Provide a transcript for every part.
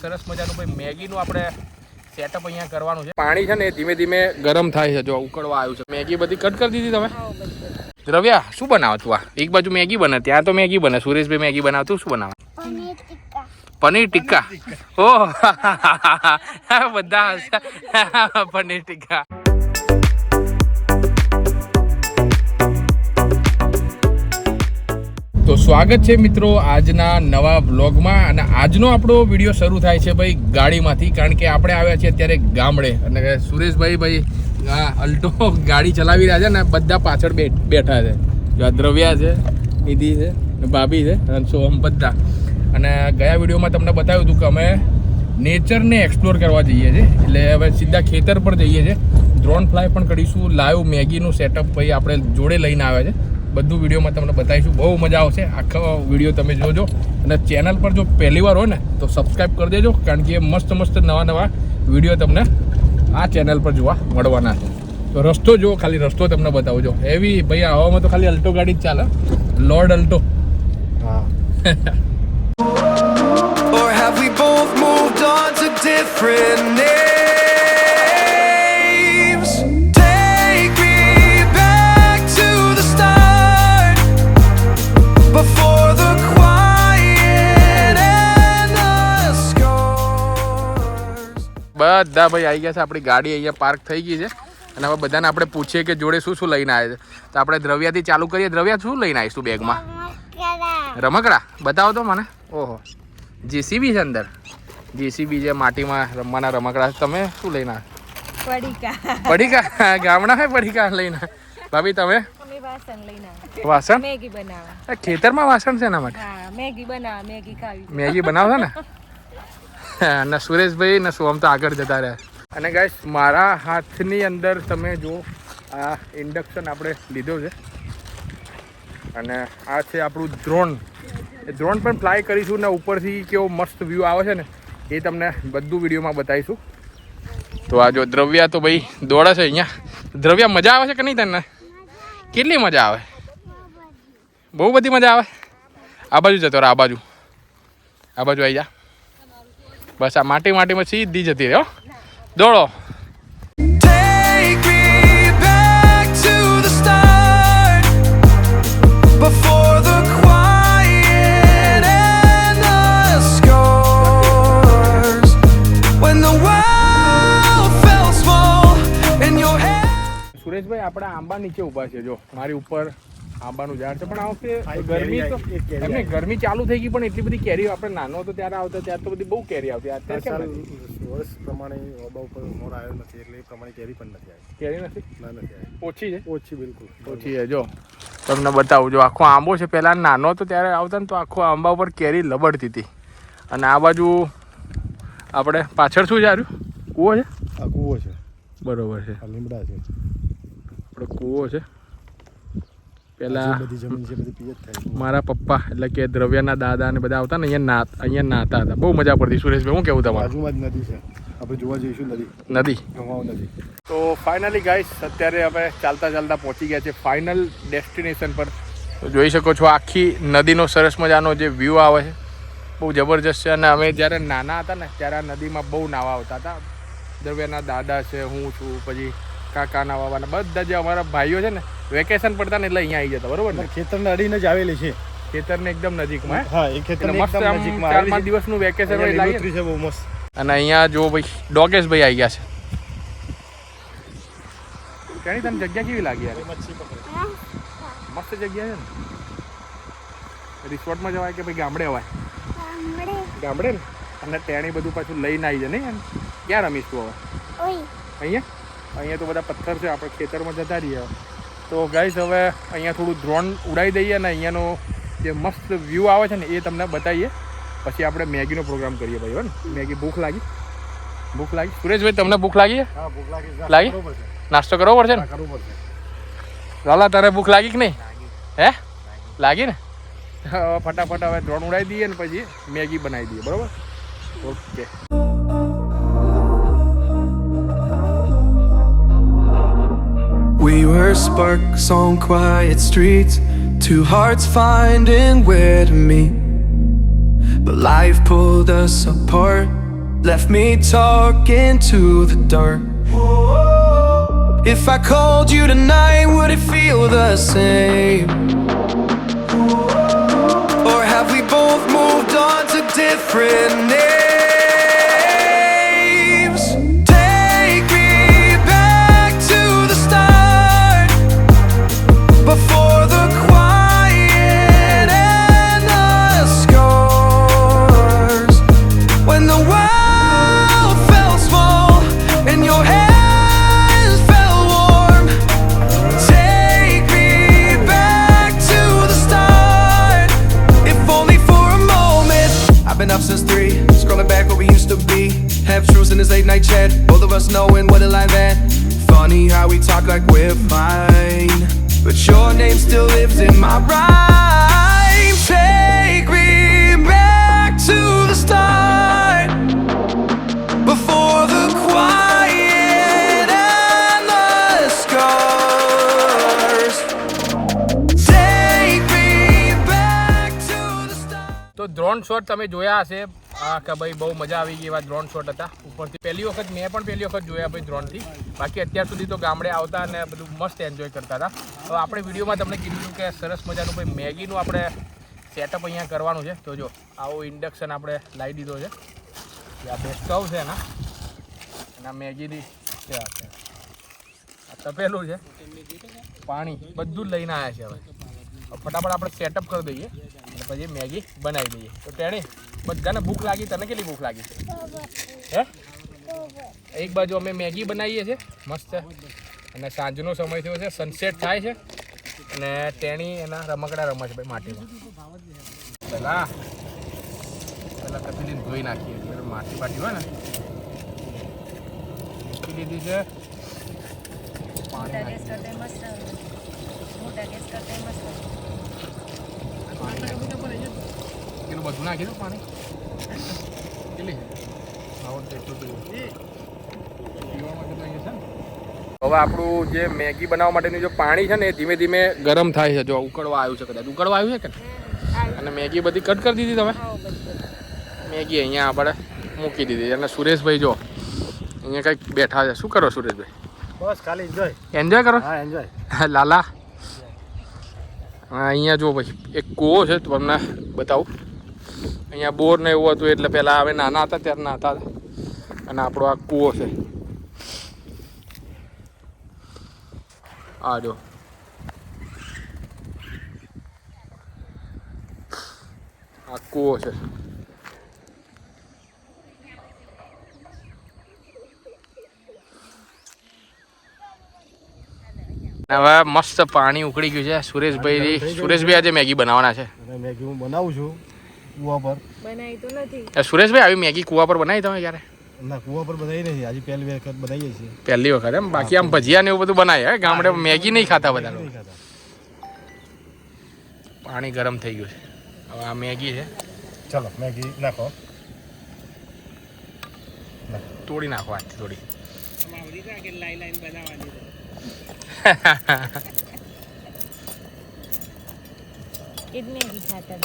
સરસ મજાનું ભાઈ મેગીનું આપણે સેટઅપ અહીંયા કરવાનું છે. પાણી છે ને ધીમે ધીમે ગરમ થાય છે. જો ઉકળવા આવ્યું છે. મેગી બધી કટ કરી દીધી તમે? દ્રવ્યા શું બનાવો તું? આ એક બાજુ મેગી બને, ત્યાં તો મેગી બને. સુરેશભાઈ મેગી બનાવતું શું બનાવે? પનીર ટિક્કા. ઓહ બધા પનીર ટિક્કા. તો સ્વાગત છે મિત્રો આજના નવા વ્લોગમાં. અને આજનો આપણો વિડીયો શરૂ થાય છે ભાઈ ગાડીમાંથી, કારણ કે આપણે આવ્યા છીએ અત્યારે ગામડે. અને સુરેશભાઈ અલ્ટો ગાડી ચલાવી રહ્યા છે ને બધા પાછળ બેઠા છે. જો દ્રવ્યા છે, નિધિ છે, ભાભી છે અને સોહમ બધા. અને ગયા વિડીયોમાં તમને બતાવ્યું હતું કે અમે નેચરને એક્સપ્લોર કરવા જઈએ છીએ. એટલે હવે સીધા ખેતર પર જઈએ છીએ. ડ્રોન ફ્લાય પણ કરીશું. લાઈવ મેગીનું સેટઅપ ભાઈ આપણે જોડે લઈને આવ્યા છે. બધું વિડીયોમાં તમને બતાવીશું. બહુ મજા આવશે. આખો વિડીયો તમે જોજો. અને ચેનલ પર જો પહેલી વાર હોય ને તો સબસ્ક્રાઈબ કરી દેજો, કારણ કે મસ્ત મસ્ત નવા વિડીયો તમને આ ચેનલ પર જોવા મળવાના છે. તો રસ્તો જુઓ, ખાલી રસ્તો તમને બતાવજો. એવી ભાઈ હવામાં તો ખાલી અલ્ટો ગાડી જ ચાલે. Lord Alto. હા. Or have we both moved on to different names? Take me back to the start, before the quiet and the scars. બધા ભાઈ આવી ગયા છે. આપણી ગાડી અહીંયા પાર્ક થઈ ગઈ છે. અને હવે બધાને આપણે પૂછીએ કે જોડે શું શું લઈને આવે છે. તો આપણે દ્રવ્યાથી ચાલુ કરીએ. દ્રવ્યા શું લઈને આવીશું બેગમાં? રમકડા બતાવો તો મને. ઓહો, જેસીબી છે અંદર. જેસીબી છે, માટીમાં રમવાના રમકડા. તમે શું લઈને આવ્યા? પડીકા. ગામડા હે પડીકા લઈને. ભાભી તમે? વાસણ મેગી બનાવવા. ખેતરમાં વાસણ છે એના માટે? મેગી બનાવવા, મેગી ખાવી. મેગી બનાવો ને. અને સુરેશભાઈ ને સોમ તો આગળ જતા રહ્યા. અને ગાઈસ મારા હાથની અંદર તમે જો આ ઇન્ડક્શન આપણે લીધો છે. અને આ છે આપણું ડ્રોન. એ ડ્રોન પણ ફ્લાય કરીશું ને ઉપરથી કેવો મસ્ત વ્યૂ આવે છે ને એ તમને બધું વિડીયોમાં બતાવીશું. તો આ જો દ્રવ્યા તો ભાઈ દોડે છે અહીંયા. દ્રવ્યા મજા આવે છે કે નહીં તને? કેટલી મજા આવે? બહુ બધી મજા આવે. આ બાજુ જતો રહે, આ બાજુ આવી જા. બસ આ માટીમાં સીધી જતી રહે. દોડો. Take me back to the start, before the quiet and the scars. When the world fell small in your head. Sureshbhai આપણા આંબા નીચે ઊભા છે. જો મારી ઉપર આંબાનું ઝાડ છે. પણ આ વખતે ગરમી તો એમને ગરમી ચાલુ થઈ ગઈ, પણ એટલી બધી કેરી આપણે નાનો હતો ત્યારે આવતા ત્યારે તો બધી બહુ કેરી આવતી. અત્યારે કેમ વર્ષ પ્રમાણે આંબા ઉપર મોર આવ્યો નથી, એટલે એ પ્રમાણે કેરી પણ નથી આવી. કેરી નથી? ના, નથી આવી. ઓછી છે? ઓછી, બિલકુલ ઓછી છે. જો તમને બતાવું. જો આખો આંબો છે. પહેલાં નાનો હતો ત્યારે આવતા ને તો આખો આંબા ઉપર કેરી લબડતી હતી. અને આ બાજુ આપણે પાછળ શું જાર્યું? કૂવો છે? આ કૂવો છે. બરોબર છે. આ લીમડા છે. આપણે કૂવો છે. પેલા બધી જમીન છે, બધી પિયત થાય. મારા પપ્પા એટલે કે દ્રવ્યના દાદા ને બધા આવતા ને અહીંયા નાતા હતા. બહુ મજા પડતી. સુરેશભાઈ શું કેવું તમારું? બાજુમાં જ નદી છે. આપણે જોવા જઈશું નદી. ગમાવ નદી. તો ફાઇનલી ગાઈસ અત્યારે અમે ચાલતા પહોંચી ગયા છે ફાઇનલ ડેસ્ટિનેશન પર. તો જોઈ શકો છો આખી નદીનો સરસ મજાનો જે વ્યૂ આવે છે બહુ જબરજસ્ત છે. અને અમે જ્યારે નાના હતા ને ત્યારે આ નદીમાં બહુ નાવા આવતા હતા. દ્રવ્યના દાદા છે, હું છું, પછી કાકાના બાબાના બધા જે અમારા ભાઈઓ છે ને વેકેશન પડતા ને એટલે અહીંયા આવી જતા. બરોબર ને? ખેતરને અડીને જ આવેલી છે. ખેતરને એકદમ નજીકમાં. હા, એ ખેતર મસ્ત આમ 4-5 દિવસનું વેકેશન હોય લાગે છે. બહુ મસ્ત. અને અહીંયા જો ભાઈ ડોગેશભાઈ આવી ગયા છે. કેણી તને જગ્યા કેવી લાગી યાર? મસ્ત જગ્યા છે ને. રિસોર્ટમાં જવાય કે ભાઈ ગામડે અવાય? ગામડે ને. અને તેણી બધું પાછું લઈને આવી જાય નહીં? ક્યાં રમીશ તું હવે? અહીંયા તો બધા પથ્થર છે. આપણે ખેતરમાં જતા રહીએ. તો ગાઈસ હવે અહીંયા થોડું ડ્રોન ઉડાવી દઈએ અને અહીંયાનો જે મસ્ત વ્યૂ આવે છે ને એ તમને બતાવીએ. પછી આપણે મેગીનો પ્રોગ્રામ કરીએ ભાઈ. ને મેગી ભૂખ લાગી? સુરેશભાઈ તમને ભૂખ લાગી? હા, ભૂખ લાગી? નાસ્તો કરવો પડશે ને? લાલા તારે ભૂખ લાગી કે નહીં? હે લાગી ને? ફટાફટ હવે ડ્રોન ઉડાવી દઈએ ને પછી મેગી બનાવી દઈએ. બરોબર? Okay. We were sparks on quiet streets, two hearts finding where to meet. But life pulled us apart, left me talking to the dirt. If I called you tonight, would it feel the same? Or have we both moved on to different names? Take me back to the start, before the quiet and the scars. When the world felt small and your hands felt warm. Take me back to the start, if only for a moment. I've been up since 3, scrolling back where we used to be. Half truths in this late night chat, both of us knowing what a lie that. Funny how we talk like we're fine, but your name still lives in my rhyme. Take me back to the start, before the quiet and the scars. Take me back to the start. તો drone shot તમે જોયા હશે કે ભાઈ બહુ મજા આવી ગઈ એવા ડ્રોન શોટ હતા ઉપરથી પહેલી વખત મેં પણ પહેલી વખત જોયા ભાઈ ડ્રોનથી બાકી અત્યાર સુધી તો ગામડે આવતા અને બધું મસ્ત એન્જોય કરતા હતા હવે આપણે વિડીયોમાં તમને કીધું કે સરસ મજાનું ભાઈ મેગીનું આપણે સેટઅપ અહીંયા કરવાનું છે તો જો આવો ઇન્ડક્શન આપણે લાવી દીધો છે આ બે સ્ટવ છે એના અને મેગીની આ તપેલું છે પાણી બધું જ લઈને આવ્યા છે હવે ફટાફટ આપણે સેટઅપ કરી દઈએ અને પછી મેગી બનાવી દઈએ તો તેણે બધાને ભૂખ લાગી તને કેટલી ભૂખ લાગી છે હે એક બાજુ અમે મેગી બનાવીએ છીએ મસ્ત અને સાંજનો સમય થયો છે સનસેટ થાય છે અને તેણી એના રમકડા રમે છે ભાઈ માટીમાં પહેલાં કપીલીને ધોઈ નાખીએ એટલે માટી પાટી હોય ને મૂકી દીધી છે પાણી પેલું બધું નાખી દઉં પાણી કેટલી હવે આપણું જે મેગી બનાવવા માટેનું જે પાણી છે ને એ ધીમે ધીમે ગરમ થાય છે જો ઉકળવા આવ્યું છે કદાચ ઉકળવા આવ્યું છે કે અને મેગી બધી કટ કરી દીધી તમે મેગી અહીંયા આપણે મૂકી દીધી અને સુરેશભાઈ જો અહીંયા કંઈક બેઠા છે શું કરો સુરેશભાઈ બસ ખાલી એન્જોય. એન્જોય કરો હા એન્જોય. લાલા અહીંયા જો ભાઈ એક કૂવો છે તો તમને બતાવું અહીંયા બોર ને એવું હતું એટલે પહેલાં અમે નાના હતા ત્યારે નાતા હતા અને આપણો આ કૂવો છે આ જો આ કૂવો છે હવે મસ્ત પાણી ઉકળી ગયું છે સુરેશભાઈ આજે મેગી બનાવવાના છે અને મેગી હું બનાવું છું કૂવા પર. બનાવી તો નથી. સુરેશભાઈ આવી મેગી કૂવા પર બનાવી તમે ક્યારે ના કૂવા પર બનાવી નથી, આજે પહેલી વખત બનાવીએ છીએ. પહેલી વખત એમ બાકી આમ ભજીયા ને એવું બધું બનાવે હે ગામડે મેગી નહીં ખાતા બધા લોકો. નહીં ખાતા. પાણી ગરમ થઈ ગયું છે હવે આ મેગી છે ચાલો મેગી નાખો. તોડી નાખો આથી થોડી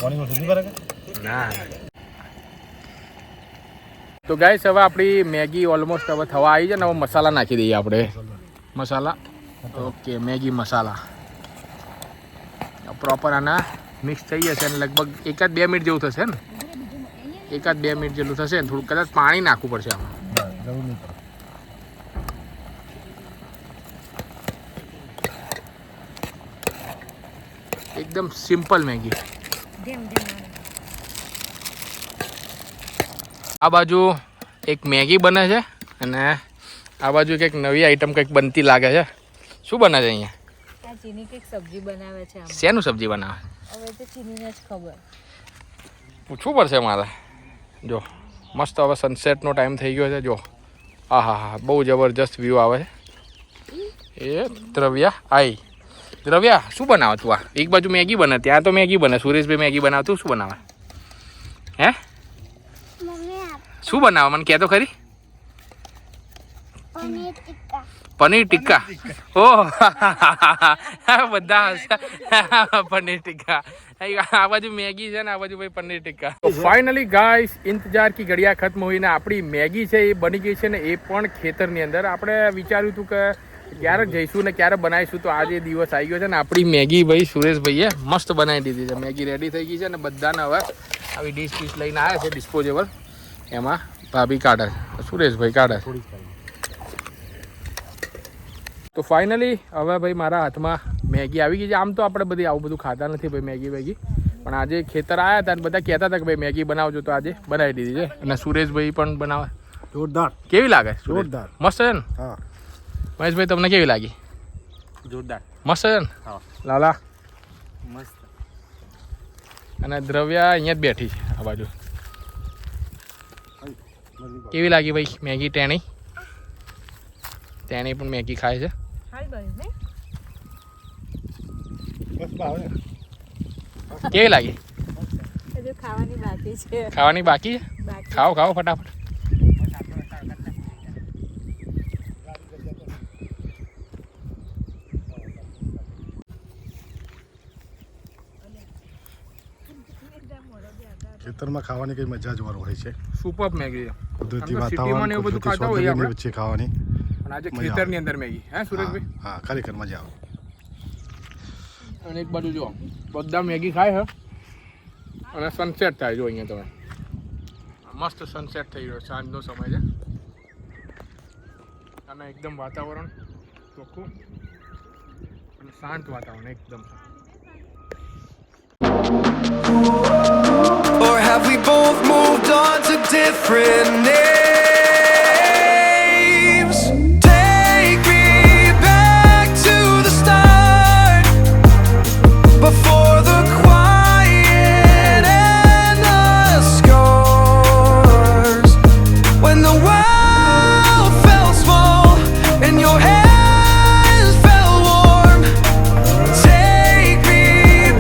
પાણીમાં સુધી કરે કે ના તો ગાઈસ હવે આપણી મેગી ઓલમોસ્ટ હવે થવા આવી છે ને હવે મસાલા નાખી દઈએ આપણે મસાલા ઓકે મેગી મસાલા પ્રોપર આના મિક્સ થઈ જશે અને લગભગ 1-2 મિનિટ જેવું થશે ને 1-2 મિનિટ જેટલું થશે ને થોડું કદાચ પાણી નાખવું પડશે આમાં જરૂર નહીં પડે. એકદમ સિમ્પલ મેગી આ બાજુ એક મેગી બને છે અને આ બાજુ કંઈક નવી આઈટમ કંઈક બનતી લાગે છે શું બને છે અહીંયા આ ચીની કંઈક સબ્જી બનાવે છે આમાં. શેનું સબ્જી બનાવે હવે તો ચીનીને જ ખબર. પૂછવું પડશે મારે જો મસ્ત હવે સનસેટનો ટાઈમ થઈ ગયો છે જો હા હા હા બહુ જબરજસ્ત વ્યૂ આવે છે એ દ્રવ્યા શું બનાવે તું આ એક બાજુ મેગી બને ત્યાં તો મેગી બને સુરેશભાઈ મેગી બનાવે તું શું બનાવે હે શું બનાવે મને કહે તો ખરી પનીર ટિક્કા ઓહ બધા હશે. પનીર ટિક્કા આ બાજુ મેગી છે ને આ બાજુ ભાઈ પનીર ટિક્કા. ફાઇનલી ગાઈસ ઇંતજાર કી ઘડિયા ખત્મ હોઈને આપણી મેગી છે એ બની ગઈ છે ને એ પણ ખેતરની અંદર. આપણે વિચાર્યું હતું કે ક્યારે જઈશું ને ક્યારે બનાવીશું, તો આજે દિવસ આવી ગયો છે ને આપણી મેગી ભાઈ સુરેશભાઈએ મસ્ત બનાવી દીધી છે. મેગી રેડી થઈ ગઈ છે ને બધાને હવે આવી ડીશ લઈને આવ્યા છે ડિસ્પોઝેબલ, એમાં ભાભી કાઢે સુરેશભાઈ કાઢે. તો ફાઇનલી હવે ભાઈ મારા હાથમાં મેગી આવી ગઈ છે. આમ તો આપણે બધી આવું બધું ખાતા નથી ભાઈ મેગી, પણ આજે ખેતર આવ્યા હતા અને બધા કહેતા હતા કે ભાઈ મેગી બનાવજો, તો આજે બનાવી દીધી છે. અને સુરેશભાઈ પણ બનાવે. જોરદાર. કેવી લાગે? જોરદાર. મસ્ત છે ને? હા. મહેશભાઈ તમને કેવી લાગી? જોરદાર. મસ્ત છે ને? હા. લાલા મસ્ત. અને દ્રવ્યા અહીંયા જ બેઠી છે આ બાજુ. કેવી લાગી ભાઈ મેગી? ટેણી પણ મેગી ખાય છે. હાલ બસ ને બસ ભાવે. કેવી લાગી? હજુ ખાવાની બાકી છે. ખાવાની બાકી છે? બાકી ખાઓ ફટાફટ. ખેતરમાં ખાવાની કઈ મજા જ હોય છે. સુપર મેગી છે. કુદરતી આમ તો સિટીમાં ને વાતાવરણ, એવું બધું કુદરતી ખાતા હોઈએ સૌંદર્યની આપણે. વચ્ચે ખાવાની પણ આજે મજા ખેતરની આવે. અંદર મેગી હે સુરેશભાઈ? હા ખરેખર મજા આવે. અને એક બાજુ જો બધા મેગી ખાય છે અને સનસેટ થાય. જો અહીંયા તમે મસ્ત સનસેટ થઈ રહ્યો, સાંજનો સમય છે અને એકદમ વાતાવરણ ચોખ્ખું અને શાંત વાતાવરણ એકદમ. Or have we both moved on to different names? Take me back to the start, before the quiet and the scars. When the world felt small and your hands felt warm. Take me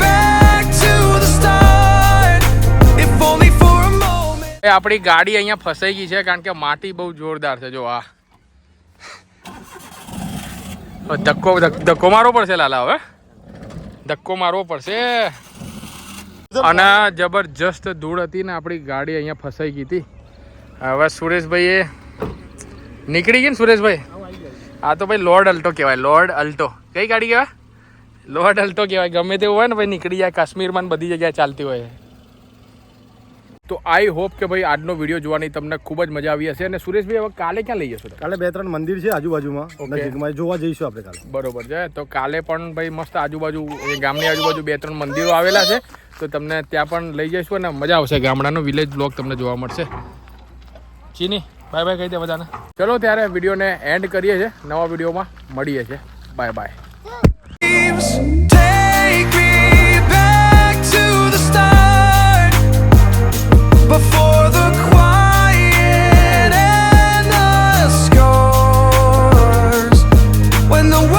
back to the start, if only for a moment. એ આપણી ગાડી અહીંયા ફસાઈ ગઈ છે કારણ કે માટી બહુ જોરદાર છે. જો આ ધક્કો મારવો પડશે લાલા, હવે ધક્કો મારવો પડશે. અને જબરજસ્ત ધૂળ હતી ને આપણી ગાડી અહીંયા ફસાઈ ગઈ હતી. હવે સુરેશભાઈએ નીકળી ગઈ ને સુરેશભાઈ? આ તો ભાઈ લોર્ડ અલ્ટો કહેવાય. લોર્ડ અલ્ટો કઈ ગાડી કહેવાય? લોર્ડ અલ્ટો કહેવાય. ગમે તેવું હોય ને ભાઈ નીકળી જાય. કાશ્મીરમાં ને બધી જગ્યાએ ચાલતી હોય. તો આઈ હોપ કે ભાઈ આજનો વિડીયો જોવાની તમને ખૂબ જ મજા આવી હશે. અને સુરેશભાઈ હવે કાલે ક્યાં લઈ જશો? કાલે 2-3 મંદિર છે આજુબાજુમાં, Okay. નજીકમાં, જોવા જઈશું આપણે કાલે. બરોબર છે. તો કાલે પણ ભાઈ મસ્ત આજુબાજુ એ ગામની આજુબાજુ 2-3 મંદિરો આવેલા છે, તો તમને ત્યાં પણ લઈ જઈશું અને મજા આવશે. ગામડાનો વિલેજ બ્લોગ તમને જોવા મળશે. ચીની બાય બાય કહી દે બધાને. ચલો ત્યારે વિડીયોને એન્ડ કરીએ છીએ. નવા વિડીયોમાં મળીએ છીએ. Bye bye.